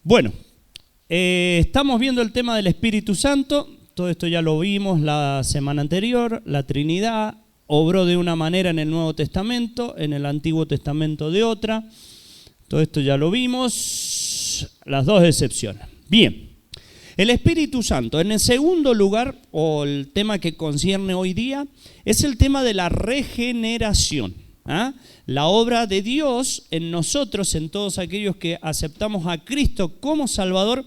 Bueno, estamos viendo el tema del Espíritu Santo. Todo esto ya lo vimos la semana anterior. La Trinidad obró de una manera en el Nuevo Testamento, en el Antiguo Testamento de otra. Todo esto ya lo vimos, las dos excepciones. Bien, el Espíritu Santo. En el segundo lugar, o el tema que concierne hoy día, es el tema de la regeneración. La obra de Dios en nosotros, en todos aquellos que aceptamos a Cristo como Salvador,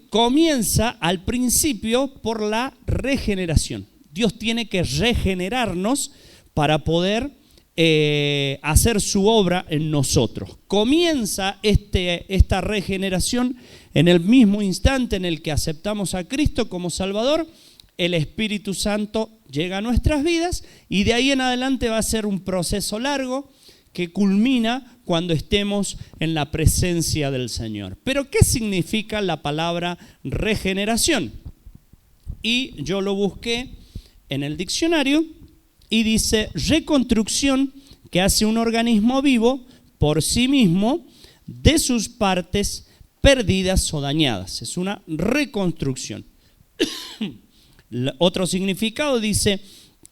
comienza al principio por la regeneración. Dios tiene que regenerarnos para poder hacer su obra en nosotros. Comienza esta regeneración en el mismo instante en el que aceptamos a Cristo como Salvador. El Espíritu Santo llega a nuestras vidas y de ahí en adelante va a ser un proceso largo que culmina cuando estemos en la presencia del Señor. Pero ¿qué significa la palabra regeneración? Y yo lo busqué en el diccionario y dice reconstrucción que hace un organismo vivo por sí mismo de sus partes perdidas o dañadas. Es una reconstrucción. Otro significado dice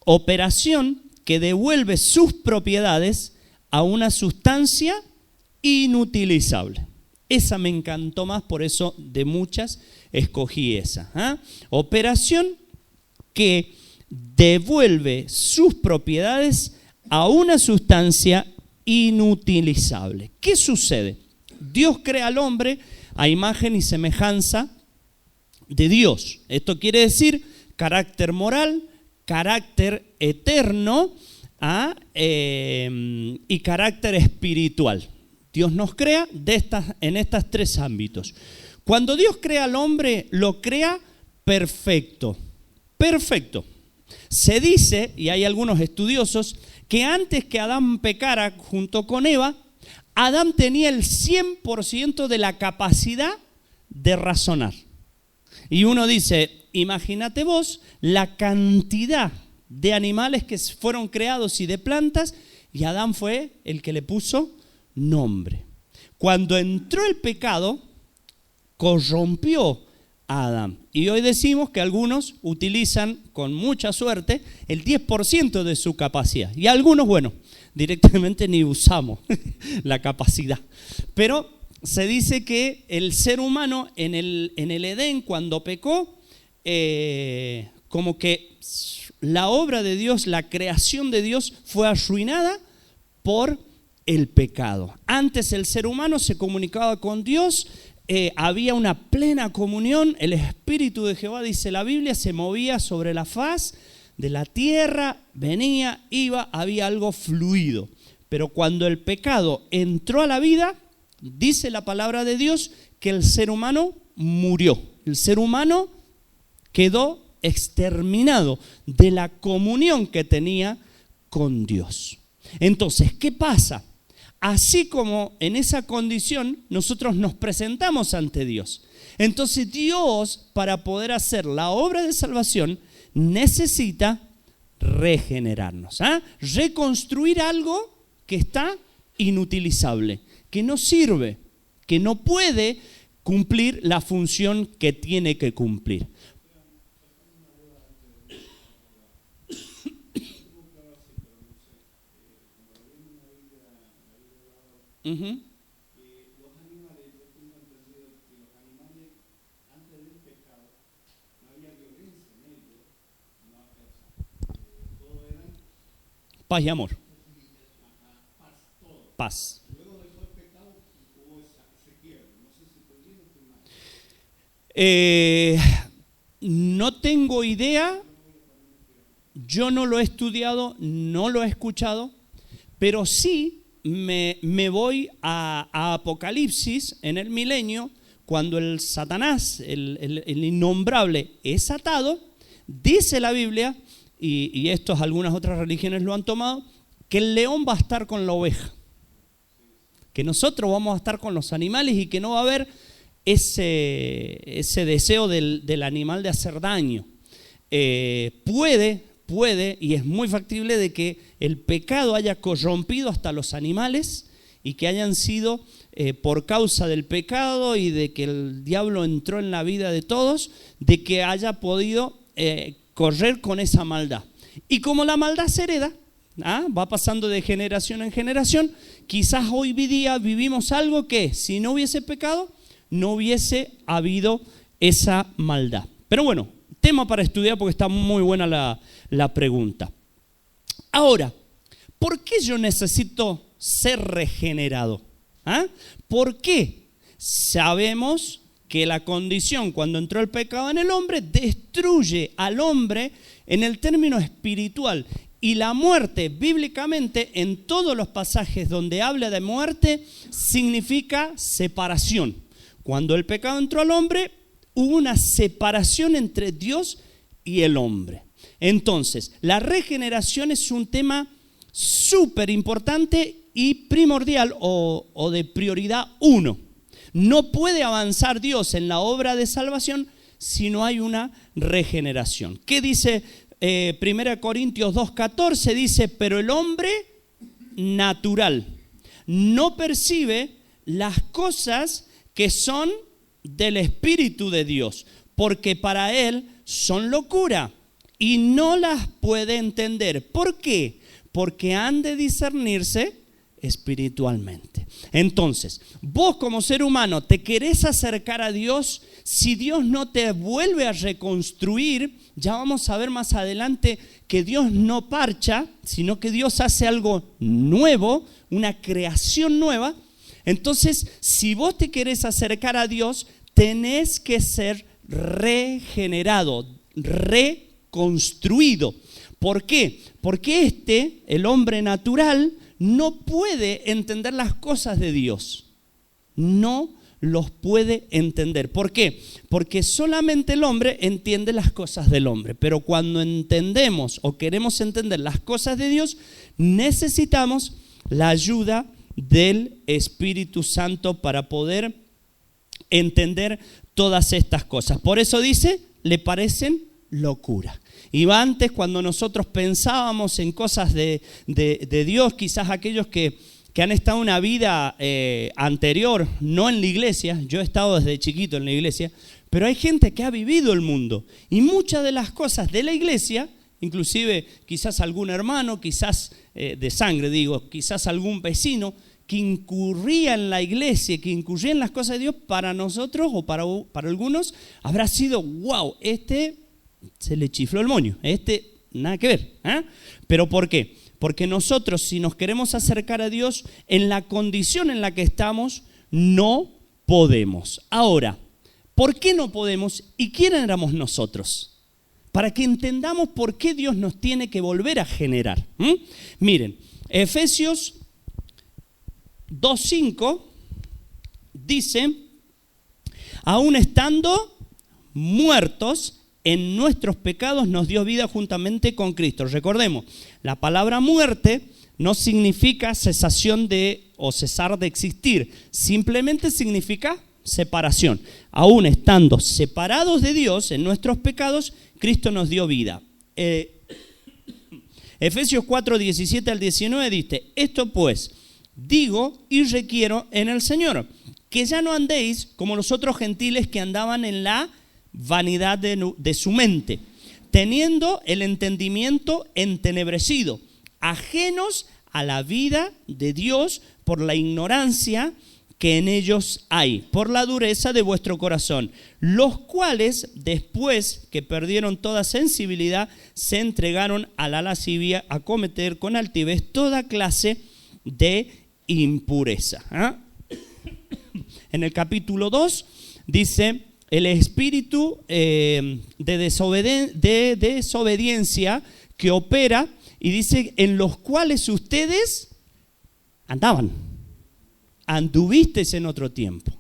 operación que devuelve sus propiedades a una sustancia inutilizable. Esa me encantó más, por eso de muchas escogí esa. Operación que devuelve sus propiedades a una sustancia inutilizable. ¿Qué sucede? Dios crea al hombre a imagen y semejanza de Dios. Esto quiere decir carácter moral, carácter eterno y carácter espiritual. Dios nos crea en estos tres ámbitos. Cuando Dios crea al hombre, lo crea perfecto. Perfecto. Se dice, y hay algunos estudiosos, que antes que Adán pecara junto con Eva, Adán tenía el 100% de la capacidad de razonar. Y uno dice, imagínate vos la cantidad de animales que fueron creados y de plantas, y Adán fue el que le puso nombre. Cuando entró el pecado, corrompió a Adán. Y hoy decimos que algunos utilizan con mucha suerte el 10% de su capacidad. Y algunos, bueno, directamente ni usamos la capacidad. Pero se dice que el ser humano en el Edén, cuando pecó, como que la obra de Dios, la creación de Dios fue arruinada por el pecado. Antes el ser humano se comunicaba con Dios, había una plena comunión, el Espíritu de Jehová, dice la Biblia, se movía sobre la faz de la tierra, venía, iba, había algo fluido. Pero cuando el pecado entró a la vida, dice la palabra de Dios que el ser humano murió. El ser humano quedó exterminado de la comunión que tenía con Dios. Entonces, ¿qué pasa? Así como en esa condición nosotros nos presentamos ante Dios. Entonces Dios, para poder hacer la obra de salvación, necesita regenerarnos, reconstruir algo que está inutilizable, que no sirve, que no puede cumplir la función que tiene que cumplir. Los animales, yo tengo entendido que los animales antes del pecado no había violencia en ellos, todo era paz y amor. Paz. Luego dejó el pecado, hubo ese quiebre. No sé si estoy bien o estoy mal. No tengo idea, yo no lo he estudiado, no lo he escuchado, pero sí me voy a Apocalipsis en el milenio, cuando el Satanás, el innombrable, es atado, dice la Biblia, y estos algunas otras religiones lo han tomado, que el león va a estar con la oveja, que nosotros vamos a estar con los animales y que no va a haber ese deseo del animal de hacer daño. Puede, y es muy factible de que el pecado haya corrompido hasta los animales y que hayan sido por causa del pecado y de que el diablo entró en la vida de todos, de que haya podido correr con esa maldad. Y como la maldad se hereda, va pasando de generación en generación, quizás hoy día vivimos algo que si no hubiese pecado, no hubiese habido esa maldad. Pero bueno, tema para estudiar porque está muy buena la pregunta. Ahora, ¿por qué yo necesito ser regenerado? ¿Por qué? Sabemos que la condición cuando entró el pecado en el hombre destruye al hombre en el término espiritual. Y la muerte, bíblicamente, en todos los pasajes donde habla de muerte, significa separación. Cuando el pecado entró al hombre, hubo una separación entre Dios y el hombre. Entonces, la regeneración es un tema súper importante y primordial o de prioridad 1. No puede avanzar Dios en la obra de salvación si no hay una regeneración. ¿Qué dice 1 Corintios 2:14? Dice, pero el hombre natural no percibe las cosas que son del Espíritu de Dios, porque para él son locura y no las puede entender. ¿Por qué? Porque han de discernirse espiritualmente. Entonces, vos como ser humano te querés acercar a Dios. Si Dios no te vuelve a reconstruir, ya vamos a ver más adelante que Dios no parcha, sino que Dios hace algo nuevo, una creación nueva. Entonces, si vos te querés acercar a Dios, tenés que ser regenerado, reconstruido. ¿Por qué? Porque el hombre natural, no puede entender las cosas de Dios. No los puede entender. ¿Por qué? Porque solamente el hombre entiende las cosas del hombre. Pero cuando entendemos o queremos entender las cosas de Dios, necesitamos la ayuda del Espíritu Santo para poder entender todas estas cosas. Por eso dice, le parecen locura. Y antes, cuando nosotros pensábamos en cosas de Dios, quizás aquellos que han estado una vida anterior, no en la iglesia, yo he estado desde chiquito en la iglesia, pero hay gente que ha vivido el mundo. Y muchas de las cosas de la iglesia, inclusive quizás algún hermano, quizás de sangre digo, quizás algún vecino, que incurría en la iglesia, que incurría en las cosas de Dios, para nosotros o para algunos, habrá sido, wow, se le chifló el moño, nada que ver. ¿Pero por qué? Porque nosotros, si nos queremos acercar a Dios, en la condición en la que estamos, no podemos. Ahora, ¿por qué no podemos y quién éramos nosotros? Para que entendamos por qué Dios nos tiene que volver a generar. Miren, Efesios 2:5 dice, aún estando muertos en nuestros pecados nos dio vida juntamente con Cristo. Recordemos, la palabra muerte no significa cesación o cesar de existir, simplemente significa separación. Aún estando separados de Dios en nuestros pecados, Cristo nos dio vida. Efesios 4:17 al 19 dice, esto pues digo y requiero en el Señor, que ya no andéis como los otros gentiles que andaban en la vanidad de su mente, teniendo el entendimiento entenebrecido, ajenos a la vida de Dios por la ignorancia que en ellos hay, por la dureza de vuestro corazón, los cuales, después que perdieron toda sensibilidad, se entregaron a la lascivia, a cometer con altivez toda clase de impureza. En el capítulo 2 dice, el espíritu de desobediencia que opera, y dice, en los cuales ustedes anduvisteis en otro tiempo.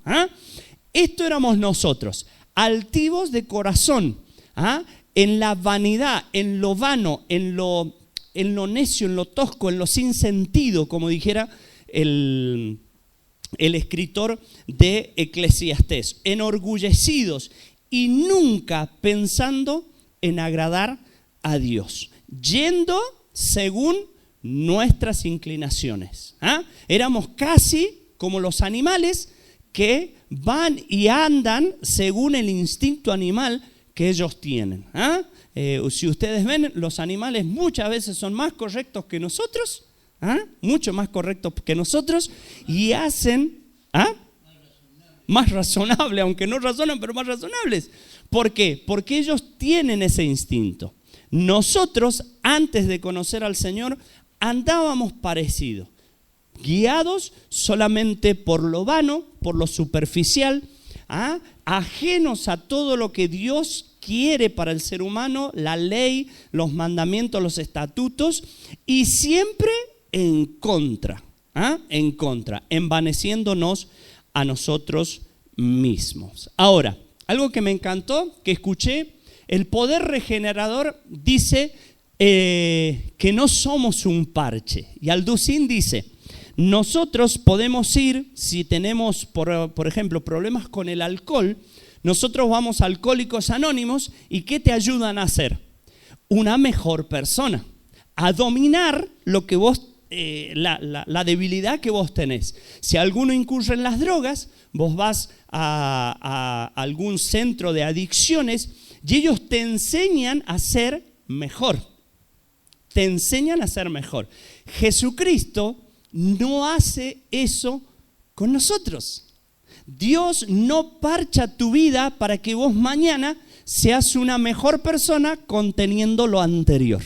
Esto éramos nosotros, altivos de corazón, en la vanidad, en lo vano, en lo necio, en lo tosco, en lo sin sentido, como dijera el escritor de Eclesiastés, enorgullecidos y nunca pensando en agradar a Dios, yendo según nuestras inclinaciones. Éramos casi como los animales que van y andan según el instinto animal que ellos tienen. Si ustedes ven, los animales muchas veces son más correctos que nosotros, mucho más correctos que nosotros, y hacen más razonable, aunque no razonan, pero más razonables. ¿Por qué? Porque ellos tienen ese instinto. Nosotros, antes de conocer al Señor, andábamos parecidos, guiados solamente por lo vano, por lo superficial, ajenos a todo lo que Dios quiere para el ser humano, la ley, los mandamientos, los estatutos, y siempre en contra, envaneciéndonos a nosotros mismos. Ahora, algo que me encantó, que escuché, el poder regenerador dice que no somos un parche. Y Alducin dice, nosotros podemos ir, si tenemos, por ejemplo, problemas con el alcohol, nosotros vamos a Alcohólicos Anónimos y ¿qué te ayudan a hacer? Una mejor persona, a dominar lo que vos, la debilidad que vos tenés. Si alguno incurre en las drogas, vos vas a algún centro de adicciones y ellos te enseñan a ser mejor. Te enseñan a ser mejor. Jesucristo no hace eso con nosotros. Dios no parcha tu vida para que vos mañana seas una mejor persona conteniendo lo anterior,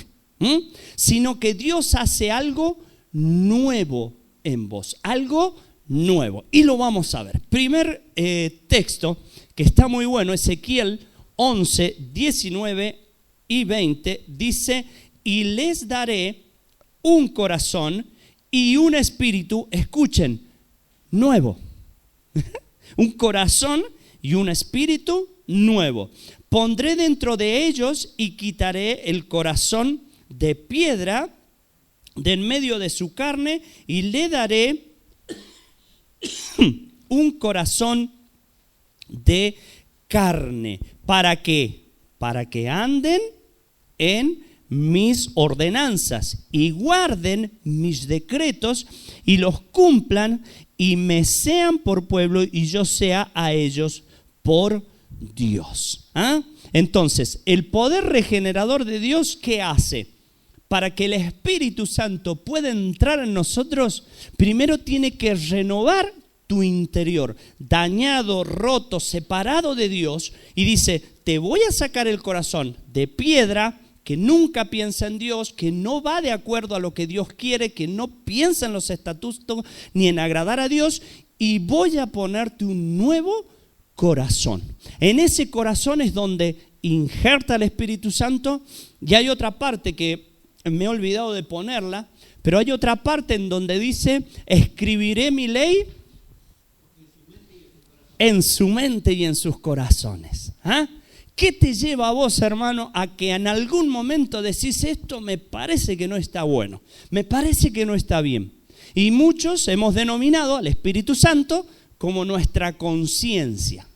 sino que Dios hace algo nuevo en vos, algo nuevo. Y lo vamos a ver. Primer texto que está muy bueno, Ezequiel 11, 19 y 20, dice, y les daré un corazón y un espíritu, escuchen, nuevo. Un corazón y un espíritu nuevo. Pondré dentro de ellos y quitaré el corazón de piedra de en medio de su carne y le daré un corazón de carne. ¿Para qué? Para que anden en mis ordenanzas y guarden mis decretos y los cumplan y me sean por pueblo y yo sea a ellos por Dios. Entonces, el poder regenerador de Dios, ¿qué hace? Para que el Espíritu Santo pueda entrar en nosotros, primero tiene que renovar tu interior, dañado, roto, separado de Dios, y dice, te voy a sacar el corazón de piedra, que nunca piensa en Dios, que no va de acuerdo a lo que Dios quiere, que no piensa en los estatutos ni en agradar a Dios, y voy a ponerte un nuevo corazón. En ese corazón es donde injerta el Espíritu Santo, y hay otra parte que me he olvidado de ponerla, pero hay otra parte en donde dice, escribiré mi ley en su mente y en sus corazones. ¿Qué te lleva a vos, hermano, a que en algún momento decís esto me parece que no está bueno, me parece que no está bien? Y muchos hemos denominado al Espíritu Santo como nuestra conciencia,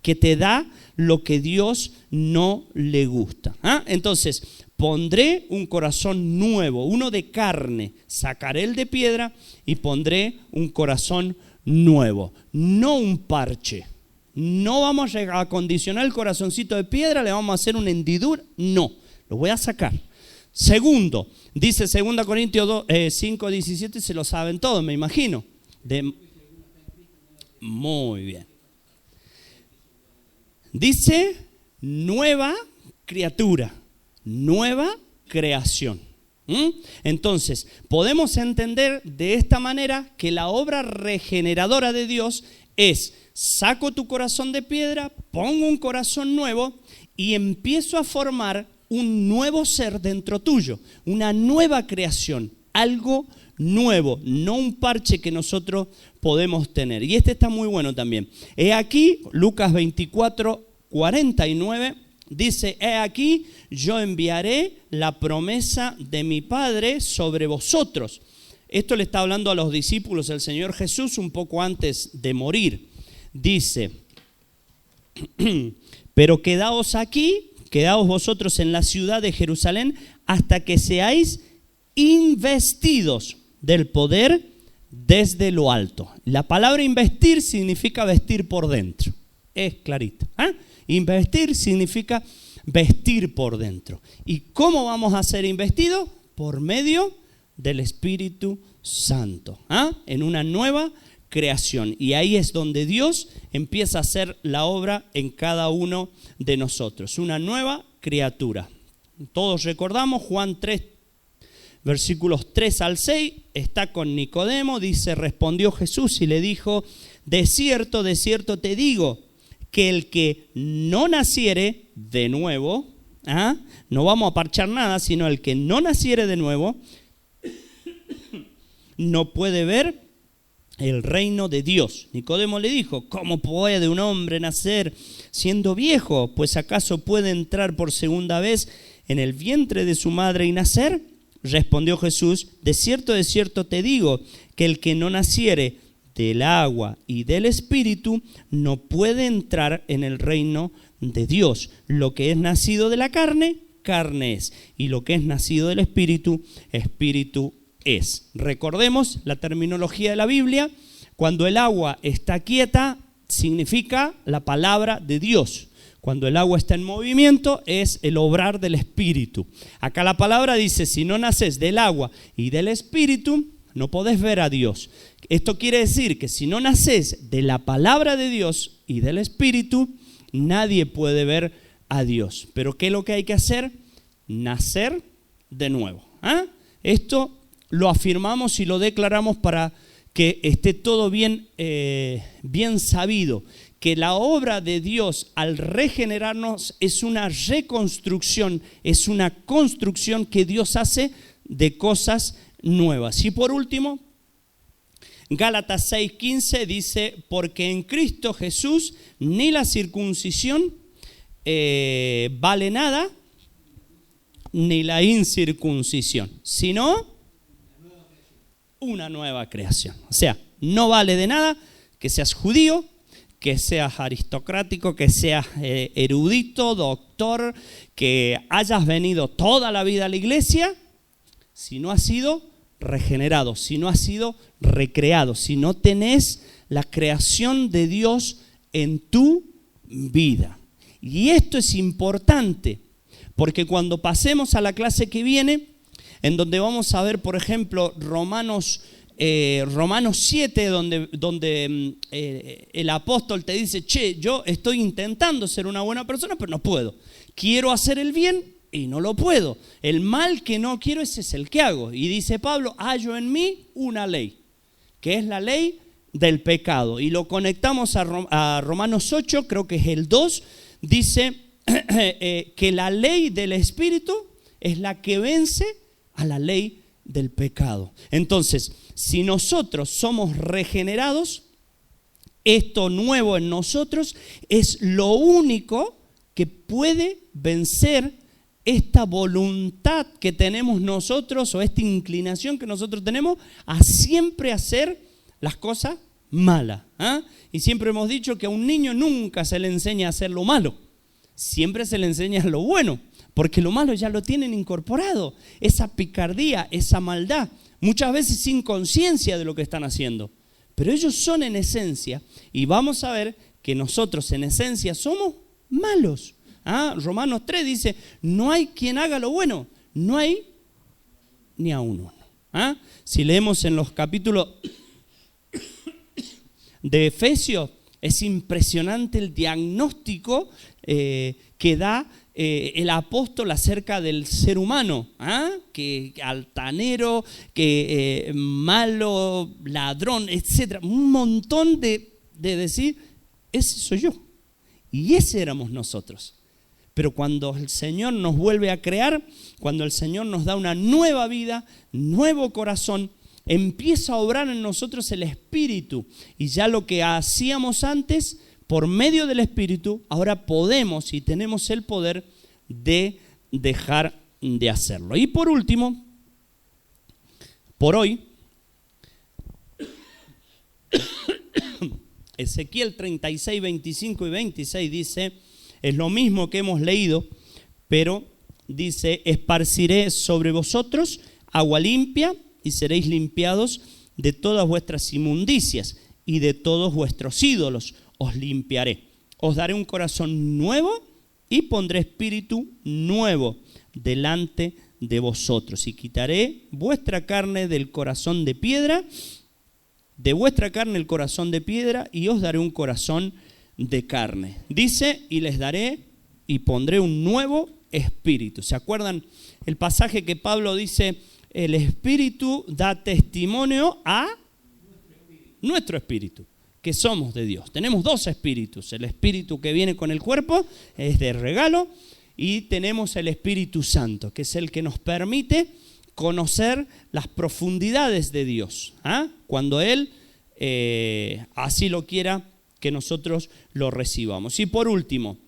que te da lo que Dios no le gusta. Entonces, pondré un corazón nuevo, uno de carne, sacaré el de piedra y pondré un corazón nuevo, no un parche. No vamos a acondicionar el corazoncito de piedra, le vamos a hacer una hendidura, no, lo voy a sacar. Segundo, dice 2 Corintios 5, 17, se lo saben todos, me imagino. Muy bien. Dice nueva criatura, nueva creación. Entonces, podemos entender de esta manera que la obra regeneradora de Dios es: saco tu corazón de piedra, pongo un corazón nuevo y empiezo a formar un nuevo ser dentro tuyo, una nueva creación, algo nuevo, no un parche que nosotros podemos tener. Y este está muy bueno también. He aquí, Lucas 24, 49, dice, he aquí, yo enviaré la promesa de mi Padre sobre vosotros. Esto le está hablando a los discípulos del Señor Jesús un poco antes de morir. Dice, pero quedaos aquí, quedaos vosotros en la ciudad de Jerusalén hasta que seáis investidos del poder desde lo alto. La palabra investir significa vestir por dentro. Es clarito. Investir significa vestir por dentro. ¿Y cómo vamos a ser investidos? Por medio del Espíritu Santo. En una nueva creación. Y ahí es donde Dios empieza a hacer la obra en cada uno de nosotros. Una nueva criatura. Todos recordamos Juan 3, versículos 3 al 6, está con Nicodemo, dice, respondió Jesús y le dijo, de cierto te digo, que el que no naciere de nuevo, no vamos a parchar nada, sino el que no naciere de nuevo, no puede ver el reino de Dios. Nicodemo le dijo, ¿cómo puede un hombre nacer siendo viejo? Pues ¿acaso puede entrar por segunda vez en el vientre de su madre y nacer? Respondió Jesús, de cierto te digo, que el que no naciere del agua y del Espíritu no puede entrar en el reino de Dios. Lo que es nacido de la carne, carne es, y lo que es nacido del Espíritu, Espíritu es. Recordemos la terminología de la Biblia, cuando el agua está quieta, significa la palabra de Dios. Cuando el agua está en movimiento, es el obrar del Espíritu. Acá la palabra dice, si no naces del agua y del Espíritu, no podés ver a Dios. Esto quiere decir que si no naces de la palabra de Dios y del Espíritu, nadie puede ver a Dios. Pero ¿qué es lo que hay que hacer? Nacer de nuevo. Esto lo afirmamos y lo declaramos para que esté todo bien sabido, que la obra de Dios al regenerarnos es una reconstrucción, es una construcción que Dios hace de cosas nuevas. Y por último, Gálatas 6:15 dice, porque en Cristo Jesús ni la circuncisión vale nada, ni la incircuncisión, sino una nueva creación. O sea, no vale de nada que seas judío, que seas aristocrático, que seas erudito, doctor, que hayas venido toda la vida a la iglesia, si no has sido regenerado, si no has sido recreado, si no tenés la creación de Dios en tu vida. Y esto es importante, porque cuando pasemos a la clase que viene, en donde vamos a ver, por ejemplo, Romanos 7, donde el apóstol te dice, yo estoy intentando ser una buena persona, pero no puedo. Quiero hacer el bien y no lo puedo. El mal que no quiero, ese es el que hago. Y dice Pablo, hallo en mí una ley, que es la ley del pecado. Y lo conectamos a Romanos 8, creo que es el 2, dice que la ley del Espíritu es la que vence a la ley del pecado. Entonces, si nosotros somos regenerados, esto nuevo en nosotros es lo único que puede vencer esta voluntad que tenemos nosotros o esta inclinación que nosotros tenemos a siempre hacer las cosas malas. Y siempre hemos dicho que a un niño nunca se le enseña a hacer lo malo, siempre se le enseña lo bueno. Porque lo malo ya lo tienen incorporado, esa picardía, esa maldad, muchas veces sin conciencia de lo que están haciendo. Pero ellos son en esencia, y vamos a ver que nosotros en esencia somos malos. Romanos 3 dice, no hay quien haga lo bueno, no hay ni a uno. Si leemos en los capítulos de Efesios, es impresionante el diagnóstico que da el apóstol acerca del ser humano, que altanero, que malo, ladrón, etc. Un montón de decir, ese soy yo. Y ese éramos nosotros. Pero cuando el Señor nos vuelve a crear, cuando el Señor nos da una nueva vida, nuevo corazón, empieza a obrar en nosotros el Espíritu. Y ya lo que hacíamos antes, por medio del Espíritu, ahora podemos y tenemos el poder de dejar de hacerlo. Y por último, por hoy, Ezequiel 36, 25 y 26 dice, es lo mismo que hemos leído, pero dice, esparciré sobre vosotros agua limpia y seréis limpiados de todas vuestras inmundicias y de todos vuestros ídolos os limpiaré. Os daré un corazón nuevo y pondré espíritu nuevo delante de vosotros. Y quitaré vuestra carne del corazón de piedra, de vuestra carne el corazón de piedra, y os daré un corazón de carne. Dice, y les daré y pondré un nuevo espíritu. ¿Se acuerdan el pasaje que Pablo dice? El espíritu da testimonio a nuestro espíritu, que somos de Dios. Tenemos dos espíritus. El espíritu que viene con el cuerpo es de regalo, y tenemos el Espíritu Santo, que es el que nos permite conocer las profundidades de Dios, cuando Él así lo quiera que nosotros lo recibamos. Y por último,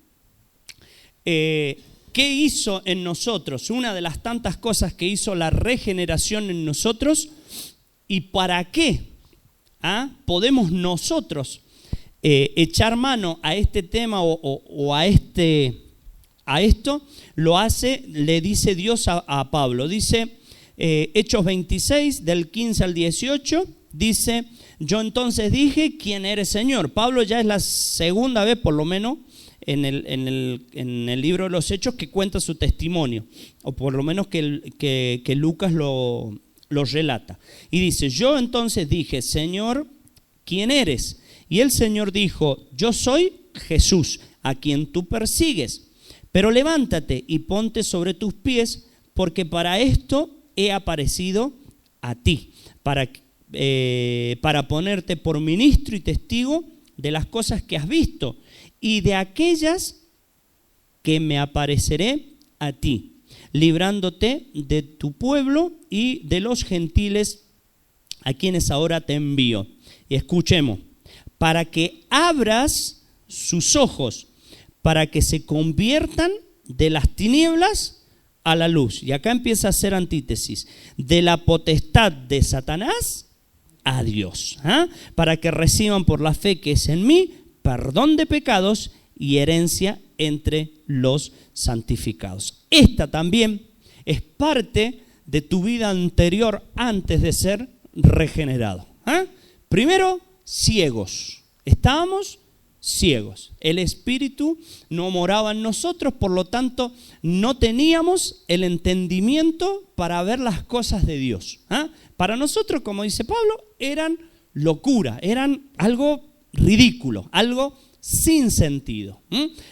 ¿qué hizo en nosotros? Una de las tantas cosas que hizo la regeneración en nosotros, y para qué podemos nosotros echar mano a este tema o a esto, lo hace, le dice Dios a Pablo. Dice Hechos 26, del 15 al 18, dice, yo entonces dije, ¿quién eres, Señor? Pablo ya es la segunda vez, por lo menos, en el libro de los Hechos, que cuenta su testimonio, o por lo menos que Lucas lo relata. Y dice, yo entonces dije, Señor, ¿quién eres? Y el Señor dijo, yo soy Jesús, a quien tú persigues. Pero levántate y ponte sobre tus pies, porque para esto he aparecido a ti, para ponerte por ministro y testigo de las cosas que has visto y de aquellas que me apareceré a ti, librándote de tu pueblo y de los gentiles a quienes ahora te envío. Y escuchemos, para que abras sus ojos, para que se conviertan de las tinieblas a la luz. Y acá empieza a hacer antítesis. De la potestad de Satanás a Dios. Para que reciban por la fe que es en mí, perdón de pecados y herencia entre los santificados. Esta también es parte de tu vida anterior antes de ser regenerado. Primero, ciegos. Estábamos ciegos. El Espíritu no moraba en nosotros, por lo tanto no teníamos el entendimiento para ver las cosas de Dios. Para nosotros, como dice Pablo, eran locura, eran algo ridículo, algo sin sentido.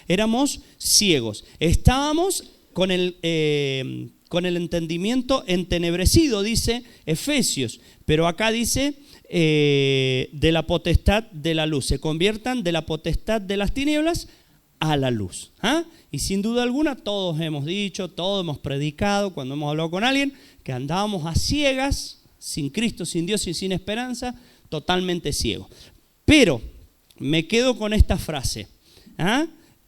Éramos ciegos. Estábamos con el entendimiento entenebrecido, dice Efesios, pero acá dice de la potestad de la luz, se conviertan de la potestad de las tinieblas a la luz. Y sin duda alguna todos hemos dicho, todos hemos predicado cuando hemos hablado con alguien que andábamos a ciegas, sin Cristo, sin Dios y sin esperanza, totalmente ciegos. Pero me quedo con esta frase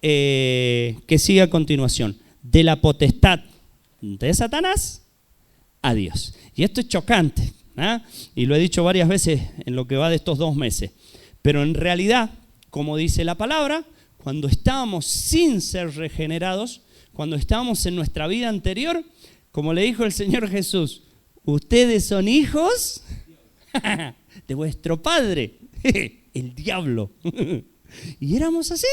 que sigue a continuación: de la potestad de Satanás a Dios. Y esto es chocante, y lo he dicho varias veces en lo que va de estos 2 meses, pero en realidad, como dice la palabra, cuando estábamos sin ser regenerados, cuando estábamos en nuestra vida anterior, como le dijo el Señor Jesús, ustedes son hijos de vuestro padre, el diablo. ¿Y éramos así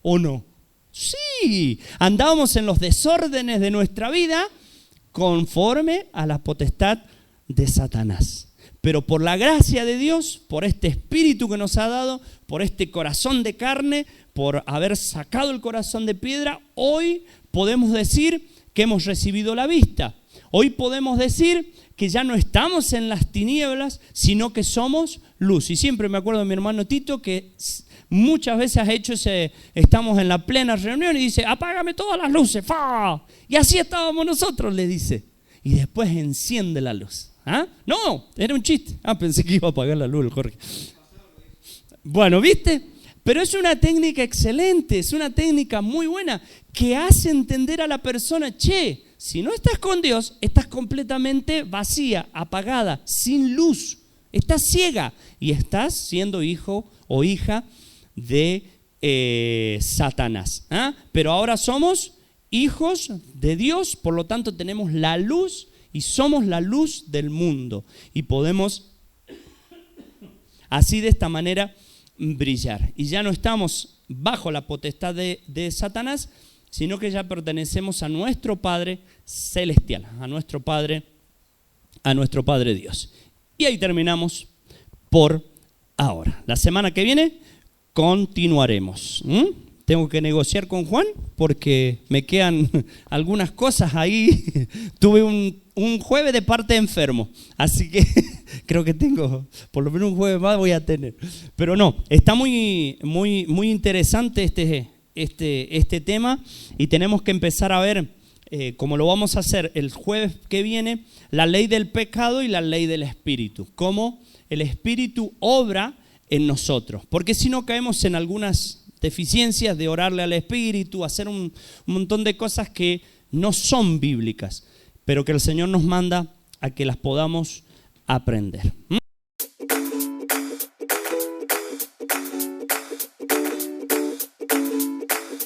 o no? Sí, andábamos en los desórdenes de nuestra vida conforme a la potestad de Satanás. Pero por la gracia de Dios, por este espíritu que nos ha dado, por este corazón de carne, por haber sacado el corazón de piedra, hoy podemos decir que hemos recibido la vista. Hoy podemos decir que ya no estamos en las tinieblas, sino que somos luz. Y siempre me acuerdo de mi hermano Tito, que muchas veces ha hecho estamos en la plena reunión y dice, apágame todas las luces, ¡fa! Y así estábamos nosotros, le dice. Y después enciende la luz. No, era un chiste. Pensé que iba a apagar la luz el Jorge. Bueno, ¿viste? Pero es una técnica excelente, es una técnica muy buena que hace entender a la persona, che, si no estás con Dios, estás completamente vacía, apagada, sin luz, estás ciega y estás siendo hijo o hija de Satanás. Pero ahora somos hijos de Dios, por lo tanto tenemos la luz y somos la luz del mundo y podemos así de esta manera brillar. Y ya no estamos bajo la potestad de Satanás, sino que ya pertenecemos a nuestro Padre celestial, a nuestro Padre Dios. Y ahí terminamos por ahora. La semana que viene continuaremos. Tengo que negociar con Juan porque me quedan algunas cosas ahí. Tuve un jueves de parte enfermo, así que creo que tengo, por lo menos un jueves más voy a tener. Pero no, está muy interesante este tema y tenemos que empezar a ver, como lo vamos a hacer el jueves que viene, la ley del pecado y la ley del espíritu. Cómo el espíritu obra en nosotros, porque si no caemos en algunas deficiencias de orarle al espíritu, hacer un montón de cosas que no son bíblicas, pero que el Señor nos manda a que las podamos aprender.